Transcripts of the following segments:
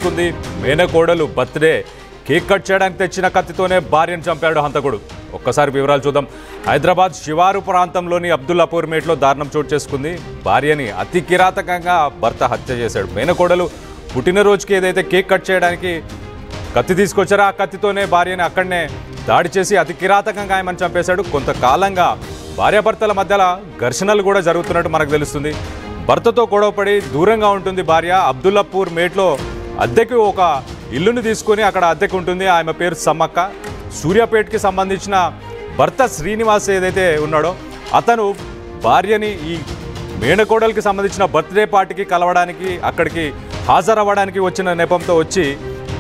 చేసుకుంది. మేనకోడలు birthday cake cut చేయడానికి తెచ్చిన కత్తితోనే భార్యను చంపాడు హంతకుడు. ఒక్కసారి వివరాలు చూద్దాం. హైదరాబాద్ శివారు ప్రాంతంలోని అబ్దుల్లాపూర్ మేట్లో దారుణం చోటు చేసుకుంది. భార్యని అతి కిరాతకంగా భర్త హత్య చేశాడు. మేనకోడలు పుట్టినరోజుకి ఏదైతే కేక్ కట్ చేయడానికి కత్తి తీసుకొచ్చారో ఆ కత్తితోనే భార్యని అక్కడనే దాడి చేసి అతి కిరాతకంగా ఆయమని చంపేశాడు. కొంతకాలంగా భార్యాభర్తల మధ్యలో ఘర్షణలు కూడా జరుగుతున్నట్టు మనకు తెలుస్తుంది. భర్తతో గొడవపడి దూరంగా ఉంటుంది భార్య. అబ్దుల్లాపూర్ మేట్లో అద్దెకి ఒక ఇల్లుని తీసుకొని అక్కడ అద్దెకు ఉంటుంది. ఆమె పేరు సమ్మక్క. సూర్యాపేటకి సంబంధించిన భర్త శ్రీనివాస్ ఏదైతే ఉన్నాడో అతను భార్యని ఈ మేనకోడలికి సంబంధించిన బర్త్డే పార్టీకి కలవడానికి అక్కడికి హాజరవ్వడానికి వచ్చిన నెపంతో వచ్చి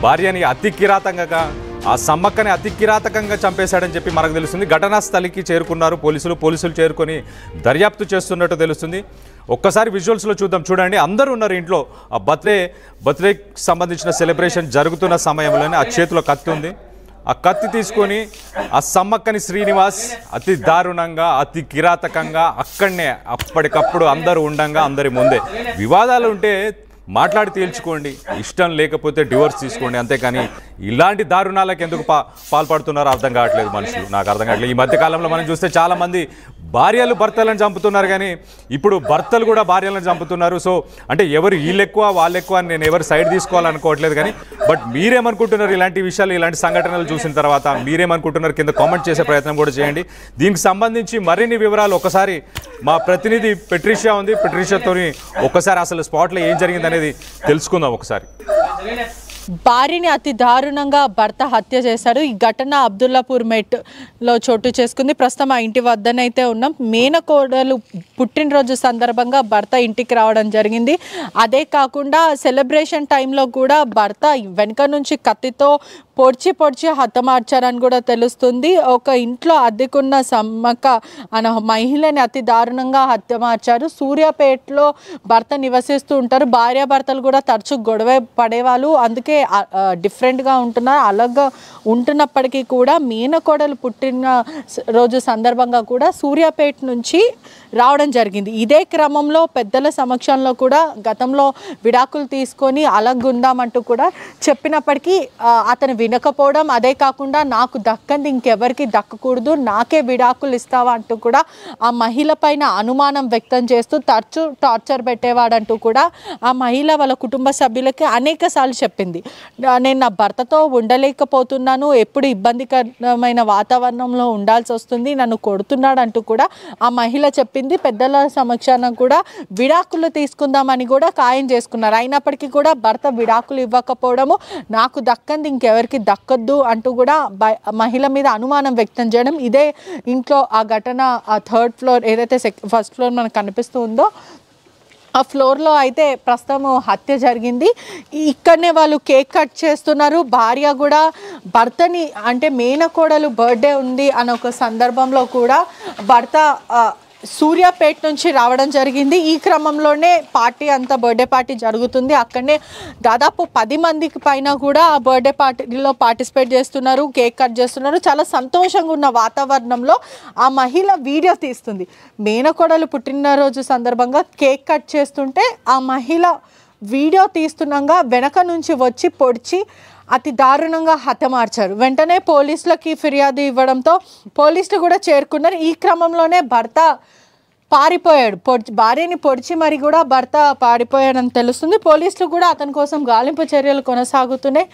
భార్యని అతి కిరాతకంగా ఆ సమ్మక్కని అతి కిరాతకంగా చంపేశాడని చెప్పి మనకు తెలుస్తుంది. ఘటనా స్థలికి చేరుకున్నారు పోలీసులు చేరుకొని దర్యాప్తు చేస్తున్నట్టు తెలుస్తుంది. ఒక్కసారి విజువల్స్లో చూద్దాం. చూడండి, అందరూ ఉన్నారు ఇంట్లో. ఆ బర్త్డేకి సంబంధించిన సెలబ్రేషన్ జరుగుతున్న సమయంలోనే ఆ చేతిలో కత్తి ఉంది. ఆ కత్తి తీసుకొని ఆ సమ్మక్కని శ్రీనివాస్ అతి దారుణంగా అతి కిరాతకంగా అక్కడనే అప్పటికప్పుడు అందరూ ఉండంగా అందరి ముందే వివాదాలు ఉంటే మాట్లాడి తేల్చుకోండి, ఇష్టం లేకపోతే డివోర్స్ తీసుకోండి, అంతేకాని ఇలాంటి దారుణాలకు ఎందుకు పాల్పడుతున్నారో అర్థం కావట్లేదు మనుషులు. నాకు అర్థం కావట్లేదు. ఈ మధ్యకాలంలో మనం చూస్తే చాలామంది భార్యలు భర్తలను చంపుతున్నారు, కానీ ఇప్పుడు భర్తలు కూడా భార్యలను చంపుతున్నారు. సో అంటే ఎవరు వీళ్ళు ఎక్కువ వాళ్ళు ఎక్కువ అని నేను ఎవరు సైడ్ తీసుకోవాలనుకోవట్లేదు. కానీ బట్ మీరేమనుకుంటున్నారు ఇలాంటి విషయాలు ఇలాంటి సంఘటనలు చూసిన తర్వాత మీరేమనుకుంటున్నారు కింద కామెంట్ చేసే ప్రయత్నం కూడా చేయండి. దీనికి సంబంధించి మరిన్ని వివరాలు ఒకసారి మా ప్రతినిధి పెట్రిషియా ఉంది, పెట్రిషియాతోని ఒకసారి అసలు స్పాట్లో ఏం జరిగింది అనేది తెలుసుకుందాం. ఒకసారి భార్యని అతి దారుణంగా భర్త హత్య చేశాడు. ఈ ఘటన అబ్దుల్లాపూర్ మెట్లో చోటు చేసుకుంది. ప్రస్తుతం ఆ ఇంటి వద్దనైతే ఉన్నాం. మేనకోడలు పుట్టినరోజు సందర్భంగా భర్త ఇంటికి రావడం జరిగింది. అదే కాకుండా సెలబ్రేషన్ టైంలో కూడా భర్త వెనక నుంచి కత్తితో పొడిచి హతమార్చారని కూడా తెలుస్తుంది. ఒక ఇంట్లో అద్దెకున్న సమ్మక్క అనే మహిళని అతి దారుణంగా హతమార్చారు. సూర్యాపేటలో భర్త నివసిస్తూ ఉంటారు. భార్యాభర్తలు కూడా తరచూ గొడవ పడేవాళ్ళు, అందుకే డిఫరెంట్గా ఉంటున్నారు. అలాగా ఉంటున్నప్పటికీ కూడా మేనకోడలు పుట్టిన రోజు సందర్భంగా కూడా సూర్యాపేట నుంచి రావడం జరిగింది. ఇదే క్రమంలో పెద్దల సమక్షంలో కూడా గతంలో విడాకులు తీసుకొని అలాగుందామంటూ కూడా చెప్పినప్పటికీ అతను వినకపోవడం, అదే కాకుండా నాకు దక్కంది ఇంకెవరికి దక్కకూడదు, నాకే విడాకులు ఇస్తావా అంటూ కూడా ఆ మహిళ పైన అనుమానం వ్యక్తం చేస్తూ తరచూ టార్చర్ పెట్టేవాడంటూ కూడా ఆ మహిళ వాళ్ళ కుటుంబ సభ్యులకి అనేక సార్లు చెప్పింది. నేను నా భర్తతో ఉండలేకపోతున్నాను, ఎప్పుడు ఇబ్బందికరమైన వాతావరణంలో ఉండాల్సి వస్తుంది, నన్ను కొడుతున్నాడు అంటూ కూడా ఆ మహిళ చెప్పింది. పెద్దల సమక్షాన కూడా విడాకులు తీసుకుందామని కూడా ఖాయం చేసుకున్నారు. అయినప్పటికీ కూడా భర్త విడాకులు ఇవ్వకపోవడము, నాకు దక్కంది ఇంకెవరికి దక్కద్దు అంటూ కూడా మహిళ మీద అనుమానం వ్యక్తం చేయడం. ఇదే ఇంట్లో ఆ ఘటన ఆ థర్డ్ ఫ్లోర్ ఏదైతే ఫస్ట్ ఫ్లోర్ మనకు కనిపిస్తూ ఉందో ఆ ఫ్లోర్లో అయితే ప్రస్తుతం హత్య జరిగింది. ఇక్కడనే వాళ్ళు కేక్ కట్ చేస్తున్నారు. భార్య కూడా భర్తని అంటే మేనకోడలు బర్త్డే ఉంది అనే ఒక సందర్భంలో కూడా భర్త సూర్యాపేట నుంచి రావడం జరిగింది. ఈ క్రమంలోనే పార్టీ అంతా బర్త్డే పార్టీ జరుగుతుంది. అక్కడనే దాదాపు 10 మందికి పైన కూడా ఆ బర్త్డే పార్టీలో పార్టిసిపేట్ చేస్తున్నారు, కేక్ కట్ చేస్తున్నారు. చాలా సంతోషంగా ఉన్న వాతావరణంలో ఆ మహిళ వీడియో తీస్తుంది. మేనకోడలు పుట్టినరోజు సందర్భంగా కేక్ కట్ చేస్తుంటే ఆ మహిళ వీడియో తీస్తుండగా వెనక నుంచి వచ్చి పొడిచి అతి దారుణంగా హతమార్చారు. వెంటనే పోలీసులకి ఫిర్యాదు ఇవ్వడంతో పోలీసులు కూడా చేరుకున్నారు. ఈ క్రమంలోనే భర్త పారిపోయాడు. భార్యని పొడిచి మరి కూడా భర్త పారిపోయాడని తెలుస్తుంది. పోలీసులు కూడా అతని కోసం గాలింపు చర్యలు కొనసాగుతున్నాయి.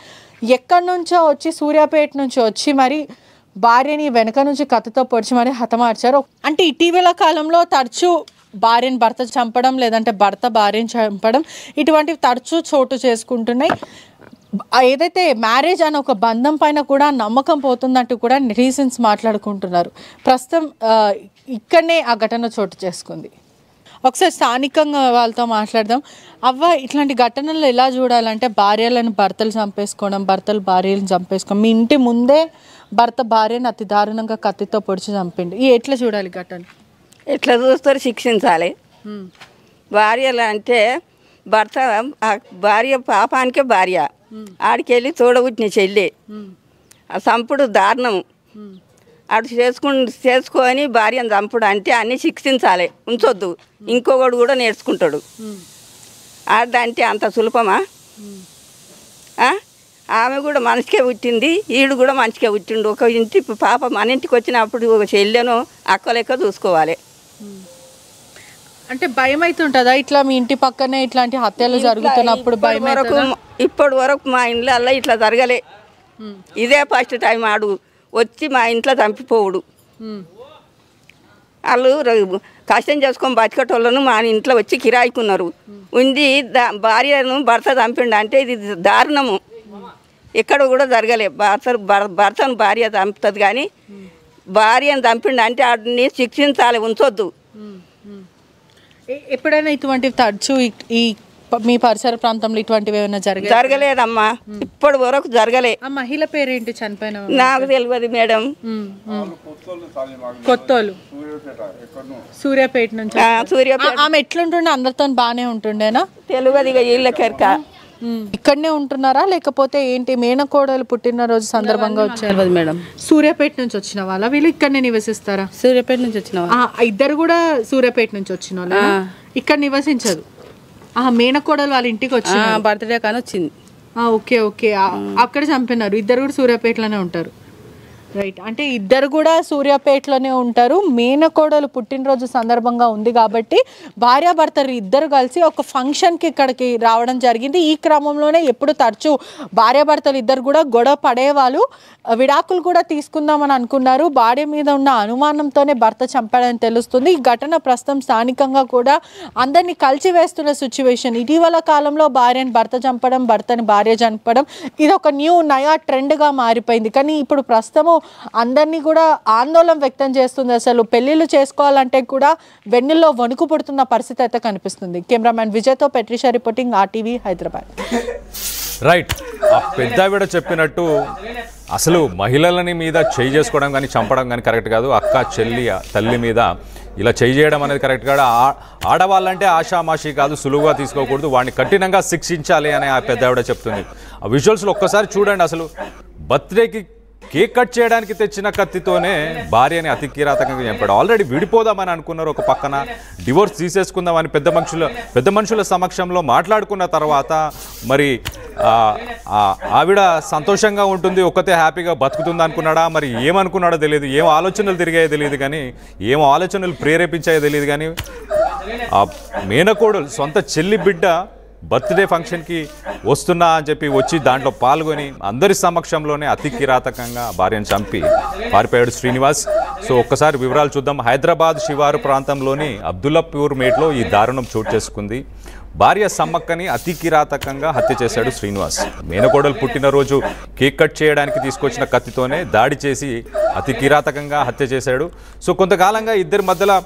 ఎక్కడి నుంచో వచ్చి సూర్యాపేట నుంచి వచ్చి మరి భార్యని వెనక నుంచి కత్తితో పొడిచి మరి హతమార్చారు. అంటే ఇటీవల కాలంలో తరచూ భార్యని భర్త చంపడం, లేదంటే భర్త భార్యని చంపడం, ఇటువంటివి తరచూ చోటు చేసుకుంటున్నాయి. ఏదైతే మ్యారేజ్ అనే ఒక బంధం పైన కూడా నమ్మకం పోతుందంటూ కూడా రీజన్స్ మాట్లాడుకుంటున్నారు. ప్రస్తుతం ఇక్కడనే ఆ ఘటన చోటు చేసుకుంది. ఒకసారి స్థానికంగా వాళ్ళతో మాట్లాడదాం. అవ్వ, ఇట్లాంటి ఘటనలు ఎలా చూడాలంటే భార్యలను భర్తలు చంపేసుకోవడం, భర్తలు భార్యలను చంపేసుకోవడం, మీ ఇంటి ముందే భర్త భార్యను అతి దారుణంగా కత్తితో పొడిచి చంపిండు, ఎట్లా చూడాలి ఘటన? ఎట్లా చూస్తారు? శిక్షించాలి. భార్యలు అంటే భర్త భార్య పాపానికే భార్య, ఆడికెళ్ళి తోడబుట్టిన చెల్లి, ఆ చంపుడు దారుణం. అటు చేసుకొని భార్యను చంపుడు అంటే అన్నీ శిక్షించాలి, ఉంచొద్దు. ఇంకొకడు కూడా నేర్చుకుంటాడు. ఆడంటే అంత సులభమా? ఆమె కూడా మనిషికే పుట్టింది, ఈడు కూడా మనిషికే పుట్టిండు. ఒక ఇంటి పాప మన ఇంటికి వచ్చినప్పుడు ఒక చెల్లెను అక్క లెక్క చూసుకోవాలి. అంటే భయం అవుతుంటుందా ఇట్లా మీ ఇంటి పక్కనే ఇట్లాంటి హత్యలు జరుగుతున్నప్పుడు? భయం ఇప్పటి వరకు మా ఇంట్లో ఇట్లా జరగలే. ఇదే ఫస్ట్ టైం ఆడు వచ్చి మా ఇంట్లో చంపిపోవుడు. వాళ్ళు కష్టం చేసుకొని బతికటోళ్ళను మా ఇంట్లో వచ్చి కిరాయికున్నారు. ఉండి భార్యను భర్త చంపిండు అంటే ఇది దారుణము. ఎక్కడ కూడా జరగలే. భర్తను భార్య చంపుతుంది కానీ భార్యను చంపిండు అంటే వాడిని శిక్షించాలి, ఉంచొద్దు. ఎప్పుడైనా ఇటువంటి తరచు ఈ మీ పరిసర ప్రాంతంలో ఇటువంటివి ఏమైనా జరగలేదమ్మా, ఇప్పటి వరకు జరగలే. ఆ మహిళ పేరేంటి చనిపోయిన? నాకు తెలియదు మేడం. కొత్తోలు, సూర్యాపేట నుంచి. సూర్యాపేట. ఆమె ఎట్లుంటుండే? అందరితో బాగానే ఉంటుండేనా? తెలియదు ఇక వీళ్ళకెరక. ఇక్కడనే ఉంటున్నారా లేకపోతే ఏంటి? మేనకోడలు పుట్టినరోజు సందర్భంగా వచ్చారు మేడం. సూర్యాపేట నుంచి వచ్చిన వాళ్ళ వీళ్ళు ఇక్కడనే నివసిస్తారా? సూర్యాపేట నుంచి వచ్చిన ఇద్దరు కూడా సూర్యాపేట నుంచి వచ్చిన వాళ్ళు ఇక్కడ నివసించదు. మేనకోడలు వాళ్ళ ఇంటికి వచ్చి బర్త్డే కానీ వచ్చింది. ఓకే ఓకే, అక్కడ చంపినారు. ఇద్దరు కూడా సూర్యాపేటలోనే ఉంటారు. రైట్. అంటే ఇద్దరు కూడా సూర్యాపేటలోనే ఉంటారు. మేనకోడలు పుట్టినరోజు సందర్భంగా ఉంది కాబట్టి భార్యాభర్తలు ఇద్దరు కలిసి ఒక ఫంక్షన్కి ఇక్కడికి రావడం జరిగింది. ఈ క్రమంలోనే ఎప్పుడు తరచూ భార్యాభర్తలు ఇద్దరు కూడా గొడవ పడేవాళ్ళు. విడాకులు కూడా తీసుకుందామని అనుకున్నారు. భార్య మీద ఉన్న అనుమానంతోనే భర్త చంపాడని తెలుస్తుంది. ఈ ఘటన ప్రస్తుతం స్థానికంగా కూడా అందరినీ కలిసివేస్తున్న సిచ్యువేషన్. ఇటీవల కాలంలో భార్యని భర్త చంపడం, భర్తని భార్య చంపడం ఇది ఒక నయా ట్రెండ్గా మారిపోయింది. కానీ ఇప్పుడు ప్రస్తుతము అందరినీ కూడా ఆందోళన వ్యక్తం చేస్తుంది. అసలు పెళ్లిళ్ళు చేసుకోవాలంటే కూడా వెన్నెల్లో వణుకు పుడుతున్న పరిస్థితి అయితే కనిపిస్తుంది. Cameraman విజయ్తో పెట్రిషా reporting, RTV Hyderabad. Right. ఆ పెద్దావిడ చెప్పినట్టు అసలు మహిళలని మీద చేయి చేసుకోవడం కానీ చంపడం కానీ కరెక్ట్ కాదు. అక్క చెల్లి తల్లి మీద ఇలా చేయి చేయడం అనేది కరెక్ట్ కాదు. ఆడవాళ్ళంటే ఆషామాషి కాదు, సులువుగా తీసుకోకూడదు, వాడిని కఠినంగా శిక్షించాలి అని ఆ పెద్దావిడ చెప్తుంది. ఆ విజువల్స్లో ఒక్కసారి చూడండి. అసలు బర్త్డేకి కేక్ కట్ చేయడానికి తెచ్చిన కత్తితోనే భార్యని అతి కిరాతకంగా చంపాడు. ఆల్రెడీ విడిపోదామని అనుకున్నారు. ఒక పక్కన డివోర్స్ తీసేసుకుందామని పెద్ద మనుషుల సమక్షంలో మాట్లాడుకున్న తర్వాత మరి ఆవిడ సంతోషంగా ఉంటుంది, ఒక్కతే హ్యాపీగా బతుకుతుంది అనుకున్నాడా, మరి ఏమనుకున్నాడో తెలియదు, ఏం ఆలోచనలు తిరిగాయో తెలియదు, కానీ ఏం ఆలోచనలు ప్రేరేపించాయో తెలియదు. కానీ ఆ మేనకోడలు సొంత చెల్లి బిడ్డ బర్త్డే ఫంక్షన్కి వస్తున్నా అని చెప్పి వచ్చి దాంట్లో పాల్గొని అందరి సమక్షంలోనే అతి కిరాతకంగా భార్యను చంపి పారిపోయాడు శ్రీనివాస్. సో ఒక్కసారి వివరాలు చూద్దాం. హైదరాబాద్ శివారు ప్రాంతంలోని అబ్దుల్లాపూర్ మేట్లో ఈ దారుణం చోటు చేసుకుంది. భార్య సమ్మక్కని అతి కిరాతకంగా హత్య చేశాడు శ్రీనివాస్. మేనకోడలు పుట్టినరోజు కేక్ కట్ చేయడానికి తీసుకొచ్చిన కత్తితోనే దాడి చేసి అతి కిరాతకంగా హత్య చేశాడు. సో కొంతకాలంగా ఇద్దరి మధ్యలో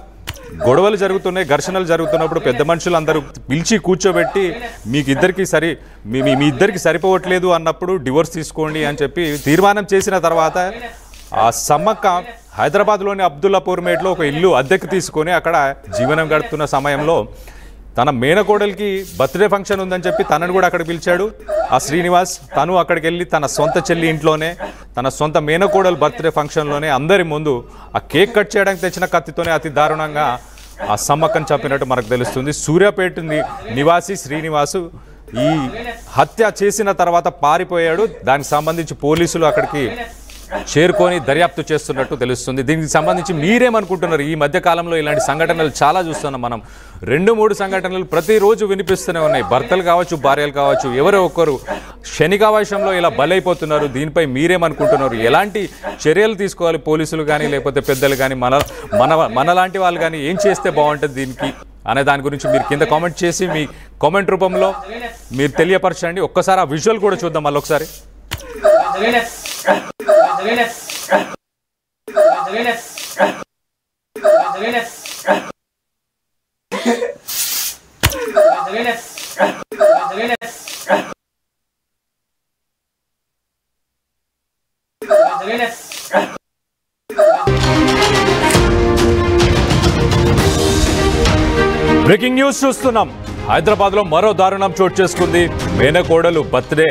గొడవలు జరుగుతున్నాయి, ఘర్షణలు జరుగుతున్నప్పుడు పెద్ద మనుషులు అందరూ పిలిచి కూర్చోబెట్టి మీ ఇద్దరికి సరిపోవట్లేదు అన్నప్పుడు డివోర్స్ తీసుకోండి అని చెప్పి తీర్మానం చేసిన తర్వాత ఆ సమ్మక్క హైదరాబాద్లోని అబ్దుల్లాపూర్ మేట్లో ఒక ఇల్లు అద్దెకు తీసుకొని అక్కడ జీవనం గడుపుతున్న సమయంలో తన మేనకోడలికి బర్త్డే ఫంక్షన్ ఉందని చెప్పి తనను కూడా అక్కడ పిలిచాడు ఆ శ్రీనివాస్. తను అక్కడికి వెళ్ళి తన సొంత చెల్లి ఇంట్లోనే తన సొంత మేనకోడలు బర్త్డే ఫంక్షన్లోనే అందరి ముందు ఆ కేక్ కట్ చేయడానికి తెచ్చిన కత్తితోనే అతి దారుణంగా ఆ సమ్మక్కను చంపినట్టు మనకు తెలుస్తుంది. సూర్యాపేట నివాసి శ్రీనివాసు ఈ హత్య చేసిన తర్వాత పారిపోయాడు. దానికి సంబంధించి పోలీసులు అక్కడికి చేరుకొని దర్యాప్తు చేస్తున్నట్టు తెలుస్తుంది. దీనికి సంబంధించి మీరేమనుకుంటున్నారు? ఈ మధ్య కాలంలో ఇలాంటి సంఘటనలు చాలా చూస్తున్నాం మనం. 2-3 సంఘటనలు ప్రతిరోజు వినిపిస్తూనే ఉన్నాయి. భర్తలు కావచ్చు, భార్యలు కావచ్చు, ఎవరో ఒకరు శనికావేశంలో ఇలా బలైపోతున్నారు. దీనిపై మీరేమనుకుంటున్నారు? ఎలాంటి చర్యలు తీసుకోవాలి పోలీసులు కానీ లేకపోతే పెద్దలు కానీ మనలాంటి వాళ్ళు కానీ ఏం చేస్తే బాగుంటుంది దీనికి అనే దాని గురించి మీరు కింద కామెంట్ చేసి మీ కామెంట్ రూపంలో మీరు తెలియపరచండి. ఒక్కసారి ఆ విజువల్ కూడా చూద్దాం మళ్ళీ ఒకసారి. బ్రేకింగ్ న్యూస్ చూస్తున్నాం. హైదరాబాద్లో మరో దారుణం చోటు చేసుకుంది. మేనకోడలు బర్త్డే